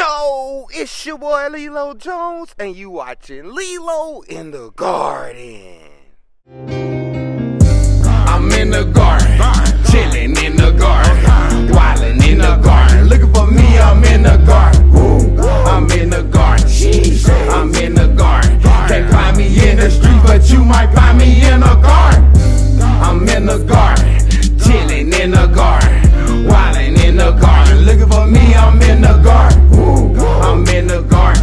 Yo, it's your boy Lelo Jones, and you watching Lelo in the Garden. I'm in the garden, chilling in the garden, wildin' in the garden. Looking for me, I'm in the garden. I'm in the garden, I'm in the garden. Can't find me in the street, but you might find me in the garden. I'm in the garden, chilling in the garden, wildin' in the garden. Looking for me, I'm in the garden. I'm in the garden,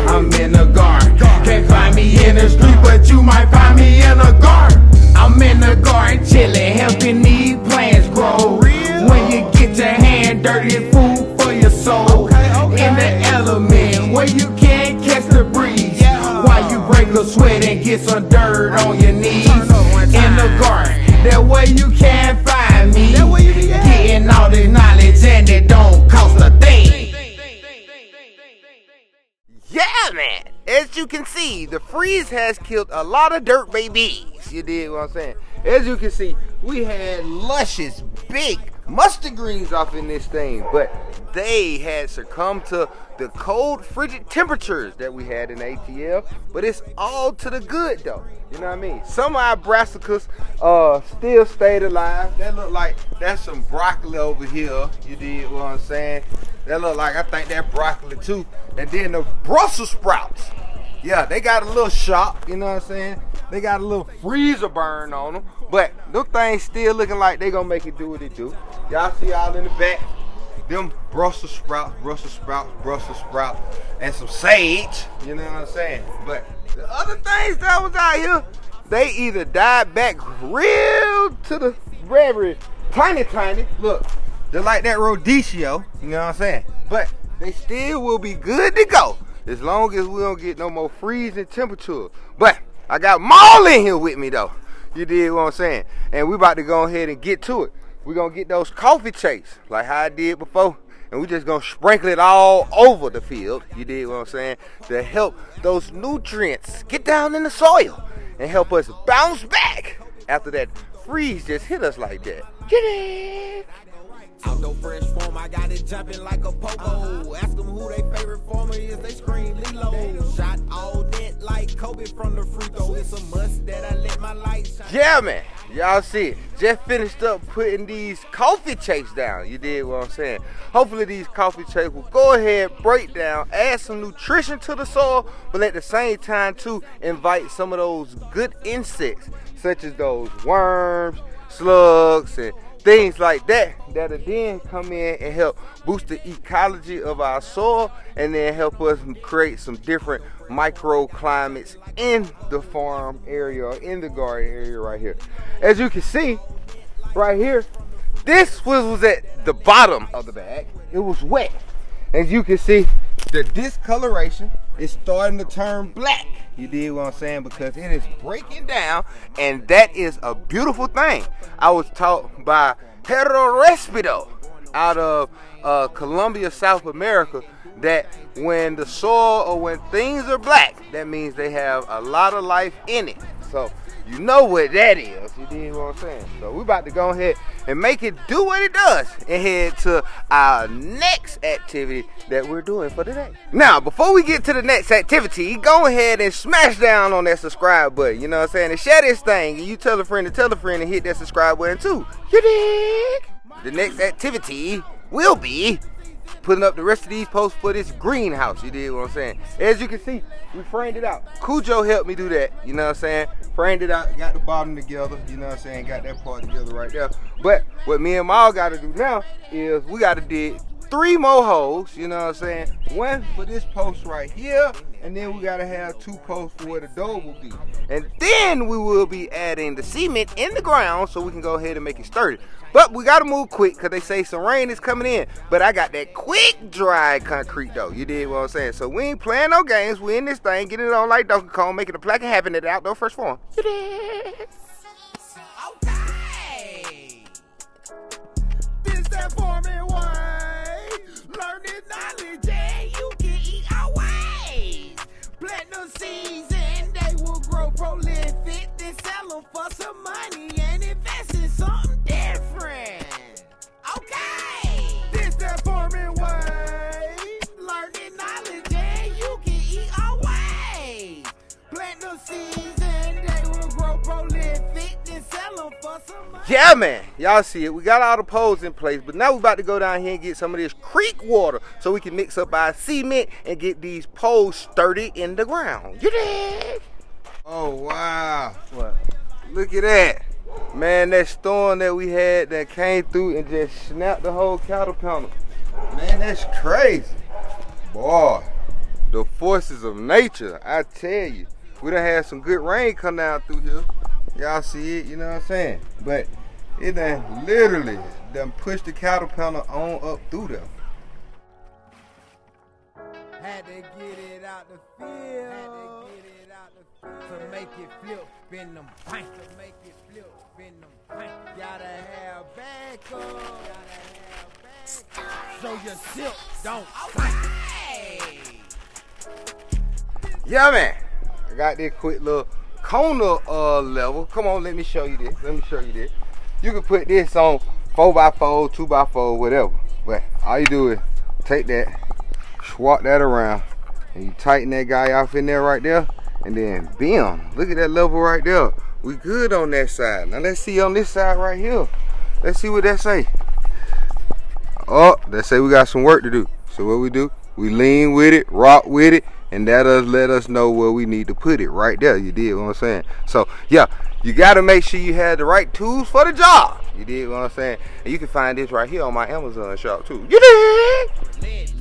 I'm in the garden. Can't find me in the street, but you might find me in the garden. I'm in the garden, chillin', helping these plants grow. When you get your hand dirty, it's food for your soul. In the element, where you can't catch the breeze, while you break a sweat and get some dirt on your knees. In the garden, that way you can't find me, getting all this knowledge and it don't cost a thing. Yeah, man. As you can see, the freeze has killed a lot of dirt babies. You dig what I'm saying? As you can see, we had luscious, big mustard greens off in this thing, but they had succumbed to the cold, frigid temperatures that we had in ATL. But it's all to the good, though. You know what I mean? Some of our brassicas still stayed alive. That look like that's some broccoli over here. You dig what I'm saying? That look like, I think that broccoli too. And then the Brussels sprouts. Yeah, they got a little shock, you know what I'm saying? They got a little freezer burn on them. But them things still looking like they gonna make it do what it do. Y'all see all in the back, them Brussels sprouts, and some sage, you know what I'm saying? But the other things that was out here, they either died back real to the very tiny, look, just like that Rhodesia, you know what I'm saying? But they still will be good to go as long as we don't get no more freezing temperature. But I got Maul in here with me though. You dig what I'm saying? And we about to go ahead and get to it. We're gonna get those coffee chaffs like how I did before, and we just gonna sprinkle it all over the field. You dig what I'm saying? To help those nutrients get down in the soil and help us bounce back after that freeze just hit us like that. Get it? Outdoor fresh form, I got it jumping like a pogo. Ask them who their favorite former is, they scream Lelo. Shot all that like Kobe from the free throw. It's a must that I let my light shine. Yeah, man. Y'all see it. Just finished up putting these coffee chaffs down. You did what I'm saying. Hopefully these coffee chaffs will go ahead, break down, add some nutrition to the soil, but at the same time too, invite some of those good insects, such as those worms, slugs, and things like that, that'll then come in and help boost the ecology of our soil and then help us create some different microclimates in the farm area or in the garden area right here. As you can see right here, this was at the bottom of the bag. It was wet. As you can see, the discoloration is starting to turn black. You dig what I'm saying? Because it is breaking down, and that is a beautiful thing. I was taught by Apparel out of Colombia, South America, that when the soil or when things are black, that means they have a lot of life in it. So you know what that is. You dig what I'm saying? So we're about to go ahead and make it do what it does and head to our next activity that we're doing for today. Now, before we get to the next activity, go ahead and smash down on that subscribe button. You know what I'm saying? And share this thing. And you tell a friend and hit that subscribe button too. You dig? The next activity will be putting up the rest of these posts for this greenhouse. You dig what I'm saying? As you can see, we framed it out. Cujo helped me do that, you know what I'm saying? Framed it out, got the bottom together, you know what I'm saying? Got that part together right there. But what me and Maul got to do now is we got to dig 3 more holes, you know what I'm saying? 1 for this post right here, and then we got to have 2 posts for where the door will be. And then we will be adding the cement in the ground so we can go ahead and make it sturdy. But we got to move quick because they say some rain is coming in. But I got that quick, dry concrete though. You dig what I'm saying? So we ain't playing no games. We in this thing, getting it on like Donkey Kong, making a plaque happen at the outdoor fresh form. You dig? Okay. This that farming way. Learn this knowledge and you can eat our ways. Plant the seeds and they will grow prolific. Then sell them for some money and invest in something different. Okay. This that farming way. Learn Yeah, man. Y'all see it. We got all the poles in place, but now we about to go down here and get some of this creek water so we can mix up our cement and get these poles sturdy in the ground. You dig? Oh, wow. What? Look at that. Man, that storm that we had that came through and just snapped the whole caterpillar. Man, that's crazy. Boy, the forces of nature, I tell you. We done had some good rain come down through here. Y'all see it, you know what I'm saying? But it done literally done pushed the caterpillar on up through there. Had to get it out the field. To make it flip, bend them pints. To make it flip, bend them pints. Gotta have backup. So your silk don't stink. Yeah, man. I got this quick little corner level. Come on, let me show you this. You can put this on 4x4, 2x4, whatever. But all you do is take that, swap that around, and you tighten that guy off in there right there, and then bam, look at that level right there. We good on that side. Now let's see on this side right here. Let's see what that say. Oh, that say we got some work to do. So what we do, we lean with it, rock with it, and that'll let us know where we need to put it right there. You did what I'm saying? So yeah, you gotta make sure you have the right tools for the job. You did what I'm saying? And you can find this right here on my Amazon shop too. You did?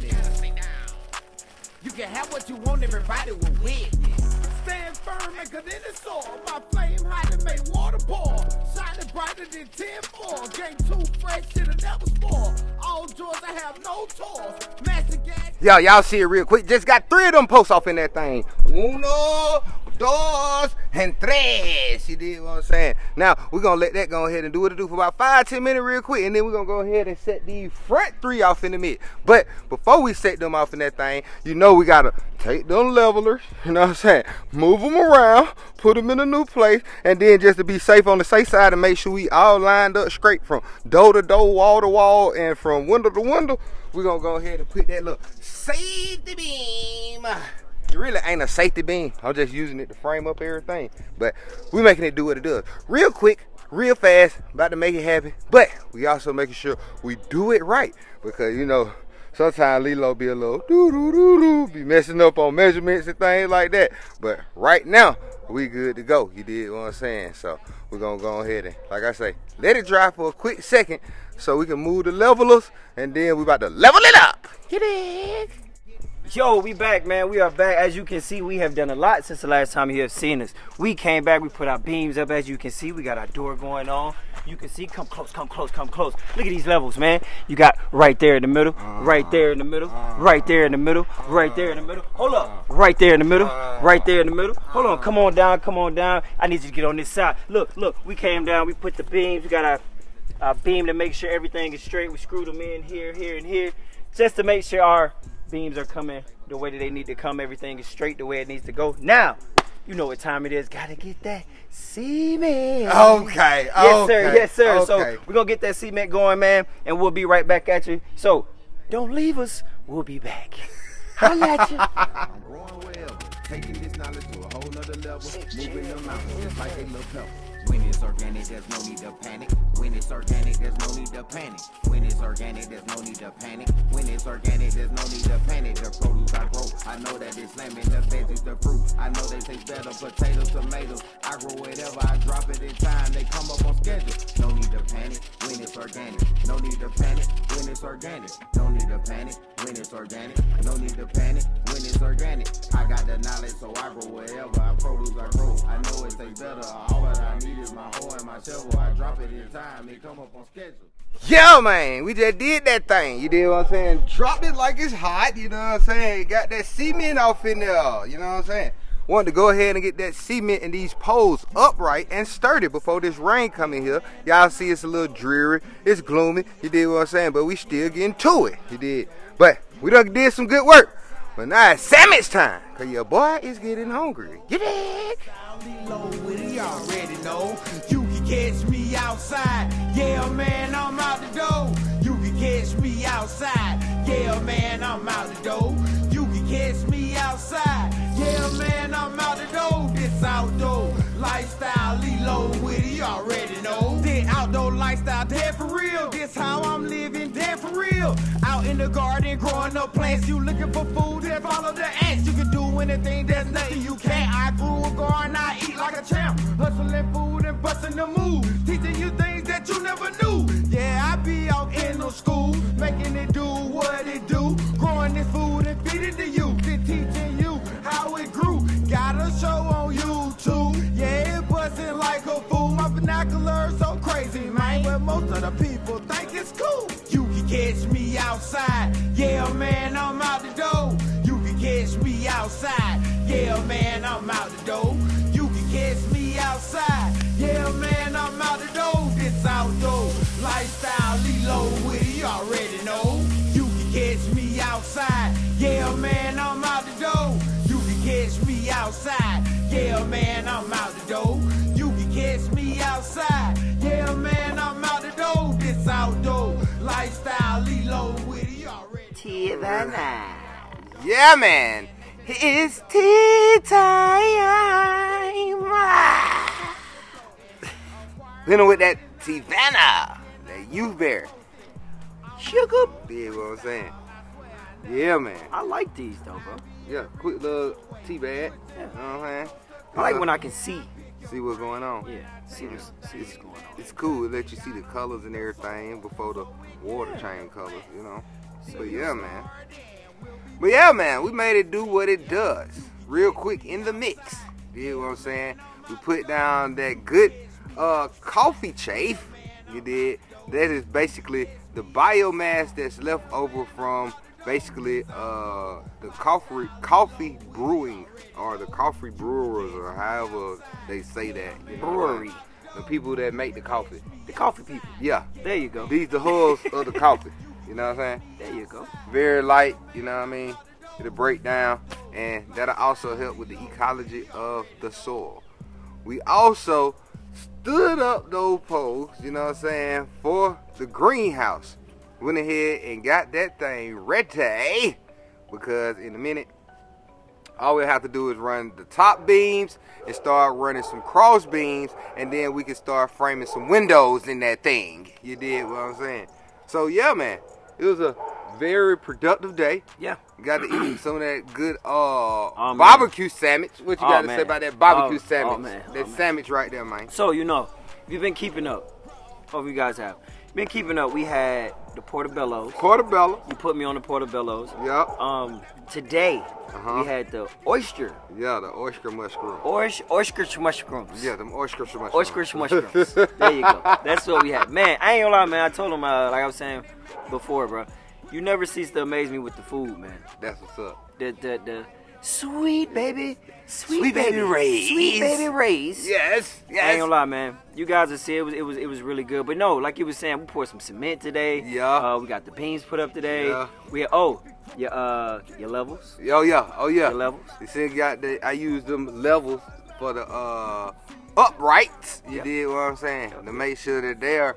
You can have what you want, everybody will witness. Stand firm and good in the soil. My flame hot and make water pour. Shining brighter than 10-4. Game too fresh, it'll never spoil. All joys, I have no toys. Master gas. Yo, y'all see it real quick. Just got 3 of them posts off in that thing. Uno, dos, and tres. You did what I'm saying? Now, we're going to let that go ahead and do what it do for about 5-10 minutes real quick. And then we're going to go ahead and set these front 3 off in the mid. But before we set them off in that thing, you know we got to take them levelers, you know what I'm saying? Move them around, put them in a new place, and then just to be safe on the safe side and make sure we all lined up straight from door to door, wall to wall, and from window to window, we're going to go ahead and put that little safety beam. It really ain't a safety beam. I'm just using it to frame up everything. But we making it do what it does. Real quick, real fast, about to make it happen. But we also making sure we do it right. Because, you know, sometimes Lelo be a little be messing up on measurements and things like that. But right now, we good to go. You did what I'm saying? So we're going to go ahead and, like I say, let it dry for a quick second so we can move the levelers. And then we about to level it up. You dig? Yo, we back, man. We are back. As you can see, we have done a lot since the last time you have seen us. We came back. We put our beams up. As you can see, we got our door going on. You can see, come close, come close, come close. Look at these levels, man. You got right there in the middle, right there in the middle, right there in the middle, right there in the middle. Hold up. Right there in the middle, right there in the middle. Hold on. Come on down, come on down. I need you to get on this side. Look, look. We came down. We put the beams. We got our beam to make sure everything is straight. We screwed them in here, here, and here, just to make sure our beams are coming the way that they need to come. Everything is straight the way it needs to go. Now, you know what time it is. Gotta get that cement. Okay. Yes, sir. Yes, sir. Okay. So we're gonna get that cement going, man, and we'll be right back at you. So don't leave us. We'll be back. Holla at you. I'm growing well, taking this knowledge to a whole nother level, moving them out just like a little pebble. When it's organic, there's no need to panic. When it's organic, there's no need to panic. When it's organic, there's no need to panic. When it's organic, there's no need to panic. The produce I grow, I know that it's slamming. The veggies, the fruit, I know they taste better. Potatoes, tomatoes, I grow whatever, I drop it in time. They come up on schedule. No need to panic when it's organic. No need to panic when it's organic. No need to panic when it's organic. No need to panic when it's organic. I got the knowledge, so I grow whatever. I produce, I grow. I know it tastes better. All that I need is my hoe and my shovel. I drop it in time. They come up on schedule. Yeah, man, we just did that thing. You did what I'm saying? Dropped it like it's hot, you know what I'm saying? Got that cement off in there, you know what I'm saying? Wanted to go ahead and get that cement and these poles upright and sturdy before this rain come in here. Y'all see it's a little dreary, it's gloomy, you did what I'm saying? But we still getting to it, you did. But we done did some good work. But now it's sandwich time, cause your boy is getting hungry. You dig? You already know. You can catch me outside. Yeah, man, I'm out the door. You can catch me outside. Yeah, man, I'm out the door. You can catch me outside. Yeah, man, I'm out the door. This outdoor lifestyle, Lelo with it, you already know. This outdoor up. Out in the garden, growing up plants. You looking for food, then follow the ants. You can do anything, there's nothing you can't. I grew a garden, I eat like a champ. Hustling food and busting the move. Teaching you things that you never knew. Yeah, I be out in no school, making it do what it do. Growing this food and feed it to you. Then teaching you how it grew. Got a show on YouTube. Yeah, it busting like a fool. My vernacular so crazy, man. But most of the people think it's cool. You can catch me outside. Yeah, man, I'm out the door. You can catch me outside. Yeah, man, I'm out the door. You can catch me outside. Yeah, man, I'm out the door. This outdoor lifestyle, Lelo with it, you already know. You can catch me outside. Yeah, man, I'm out the door. You can catch me outside. Yeah, man, I'm out the door. You can catch me outside. Yeah, man, I'm out the door. This outdoor lifestyle, Lelo with it, you already know. Yeah, man. It's tea time. Then with that Tivana, that youth bear. Sugar. Yeah, what I'm saying. Yeah, man. I like these though, bro. Yeah, quick little tea bag. Yeah. You know what I'm saying? I like when I can see. See what's going on. Yeah, see what's going on. It's cool. It lets you see the colors and everything before the water change colors, you know. But yeah, man. But yeah, man, we made it do what it does. Real quick in the mix. You know what I'm saying? We put down that good coffee chaff. You did. That is basically the biomass that's left over from basically the coffee brewing or the coffee brewers or however they say that. You know, Brewery. The people that make the coffee. The coffee people. Yeah. There you go. These the hubs of the coffee. You know what I'm saying? There you go. Very light, you know what I mean? It'll break down, and that'll also help with the ecology of the soil. We also stood up those poles, you know what I'm saying, for the greenhouse. Went ahead and got that thing ready, because in a minute, all we have to do is run the top beams and start running some cross beams, and then we can start framing some windows in that thing. You did what I'm saying? So yeah, man, it was a very productive day. Yeah. Got to eat some of that good barbecue sandwich. What you got to say about that barbecue sandwich? That sandwich right there, man. So, you know, if you've been keeping up, hope you guys have. Been keeping up, we had the portobellos. Portobello. You put me on the portobellos. Yep. Today, we had the oyster. Yeah, the oyster mushroom. Oyster mushrooms. Yeah, them oyster mushrooms. Oyster mushrooms. There you go. That's what we had. Man, I ain't gonna lie, man. I told him, like I was saying before, bro. You never cease to amaze me with the food, man. That's what's up. The sweet baby Rays. Sweet baby Rays. Yes. I ain't gonna lie, man. You guys will see it was really good. But no, like you was saying, we poured some cement today. Yeah. We got the beams put up today. Yeah. We had your levels. Oh yeah. Your levels. You see, I used them levels for the uprights. You did what I'm saying? To make sure that they are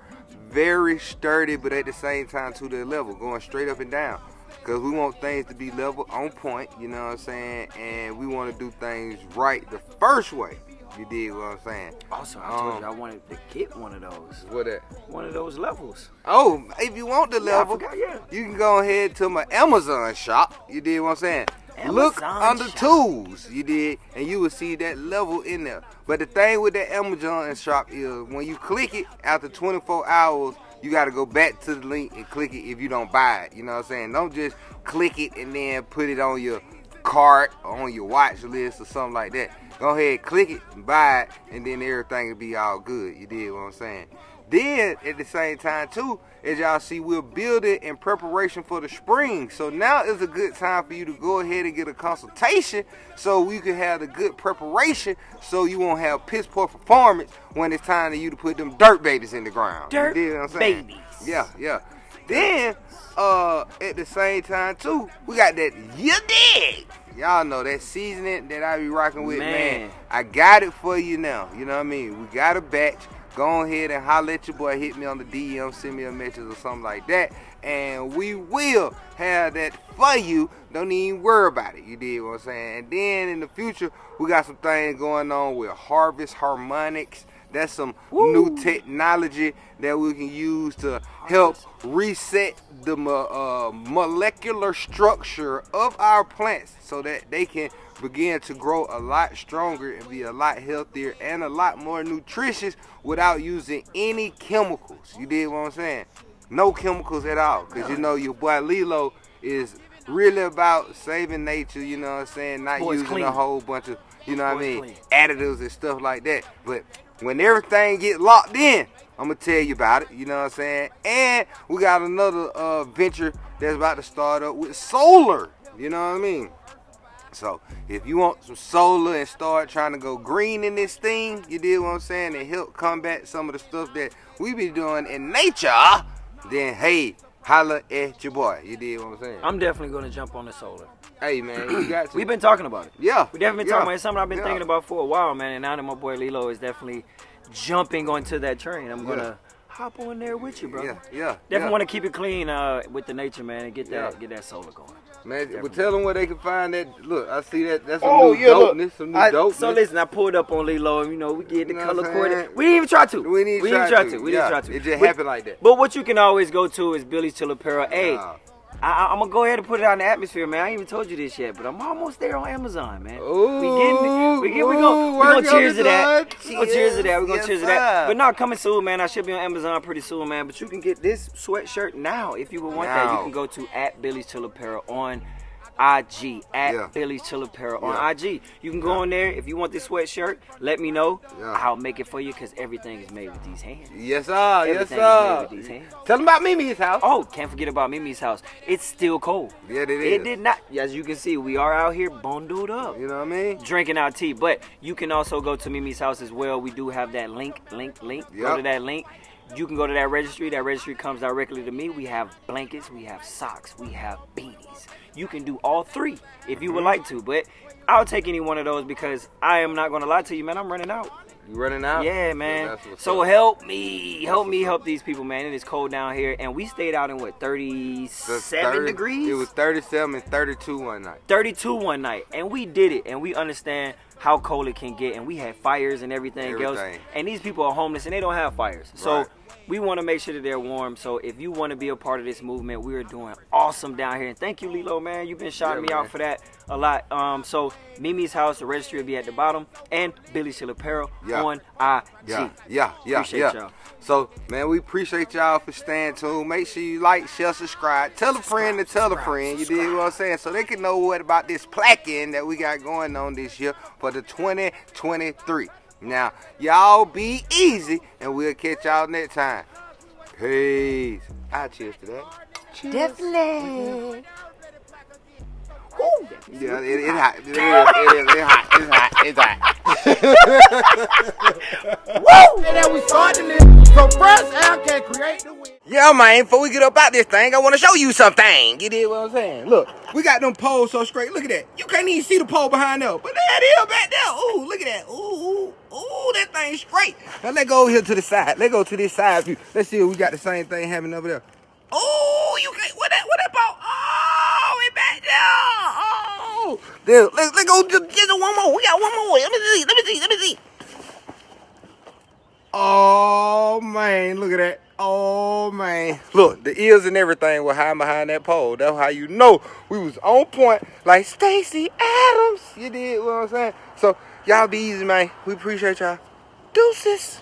very sturdy, but at the same time to their level, going straight up and down. Because we want things to be level, on point, you know what I'm saying? And we want to do things right the first way. You dig what I'm saying? Also, I told you I wanted to get one of those. What that? One of those levels. Oh, if you want the level, I forgot, you can go ahead to my Amazon shop. You dig what I'm saying? Look under tools, you did, and you will see that level in there. But the thing with that Amazon shop is when you click it, after 24 hours, you got to go back to the link and click it if you don't buy it. You know what I'm saying? Don't just click it and then put it on your cart or on your watch list or something like that. Go ahead, click it, and buy it, and then everything will be all good. You did what I'm saying? Then, at the same time, too, as y'all see, we're building in preparation for the spring. So now is a good time for you to go ahead and get a consultation so we can have the good preparation so you won't have piss poor performance when it's time for you to put them dirt babies in the ground. Dirt you know what I'm saying? babies. Yeah. Then, at the same time, too, we got that you dig. Y'all know that seasoning that I be rocking with, man. I got it for you now. You know what I mean? We got a batch. Go ahead and holler at your boy. Hit me on the DM, send me a message or something like that. And we will have that for you. Don't even worry about it. You did what I'm saying? And then in the future, we got some things going on with Harvest Harmonics. That's some new technology that we can use to help reset the molecular structure of our plants so that they can begin to grow a lot stronger and be a lot healthier and a lot more nutritious without using any chemicals. You dig what I'm saying? No chemicals at all. Because you know your boy Lelo is really about saving nature, you know what I'm saying? Not using a whole bunch of, you know what I mean, additives and stuff like that. But when everything get locked in, I'm going to tell you about it, you know what I'm saying? And we got another venture that's about to start up with solar, you know what I mean? So if you want some solar and start trying to go green in this thing, you did what I'm saying, and help combat some of the stuff that we be doing in nature, then hey, holla at your boy. You did what I'm saying? I'm definitely going to jump on the solar. Hey, man, you got to. We've been talking about it. Yeah. We definitely been talking about it. It's something I've been thinking about for a while, man. And now that my boy Lelo is definitely jumping onto that train, I'm going to hop on there with you, bro. Definitely want to keep it clean with the nature, man, and get that solar going. Man, but tell them where they can find that. Look, I see that. That's some new dopeness. Some new dopeness. So listen, I pulled up on Lelo, and you know we get the color coordinated. We didn't even try to. We didn't try to. It just happened like that. But what you can always go to is Billy's Chill Apparel. Hey, I'm gonna go ahead and put it out in the atmosphere, man. I ain't even told you this yet, but I'm almost there on Amazon, man. Ooh, we gonna cheers to that. We gonna cheers to that. We gonna cheers to that. But no, coming soon, man. I should be on Amazon pretty soon, man. But you can get this sweatshirt now if you would want that. You can go to @Billy's Chill Apparel on IG, Billy's Chill Apparel on IG. You can go on there. If you want this sweatshirt, let me know. I'll make it for you because everything is made with these hands. Yes, sir. Everything is made with these hands. Tell them about Mimi's house. Oh, can't forget about Mimi's house. It's still cold. Yeah, it is. It did not. As you can see, we are out here bundled up. You know what I mean? Drinking our tea. But you can also go to Mimi's house as well. We do have that link. Go to that link. You can go to that registry. That registry comes directly to me. We have blankets, we have socks, we have beanies. You can do all three if you would like to, but I'll take any one of those because I am not going to lie to you, man. I'm running out. You running out? Yeah, man. So help me help these people, man. It is cold down here, and we stayed out in what, 37 degrees? It was 37 and 32 one night. 32 one night, and we did it, and we understand how cold it can get, and we had fires and everything else. And these people are homeless, and they don't have fires. So we want to make sure that they're warm. So if you want to be a part of this movement, we are doing awesome down here. And thank you, Lelo, man. You've been shouting me out for that a lot. So Mimi's house, the registry will be at the bottom, and Billy's Chill Apparel on IG. Appreciate y'all. So, man, we appreciate y'all for staying tuned. Make sure you like, share, subscribe. Tell a friend to tell a friend. You dig what I'm saying? So they can know what about this placking that we got going on this year for the 2023. Now, y'all be easy, and we'll catch y'all next time. Peace. I cheers to that. Cheers. Definitely. Yeah, it's hot. It's hot. It's hot. Woo! And then we started this. So fresh air can create the wind. Yeah, man, before we get up out this thing, I want to show you something. You dig what I'm saying? Look, we got them poles so straight. Look at that. You can't even see the pole behind there. But there it is back there. Ooh, look at that. Ooh, that thing straight. Now, let's go over here to the side. Let's go to this side view. Let's see if we got the same thing happening over there. Oh, you can't. What that pole? Oh, it back there. Oh. There, let's go just one more. We got one more. Let me see. Oh, man, look at that. Oh, man. Look, the ears and everything were hiding behind that pole. That's how you know we was on point like Stacey Adams. You did what I'm saying? So, y'all be easy, man. We appreciate y'all. Deuces.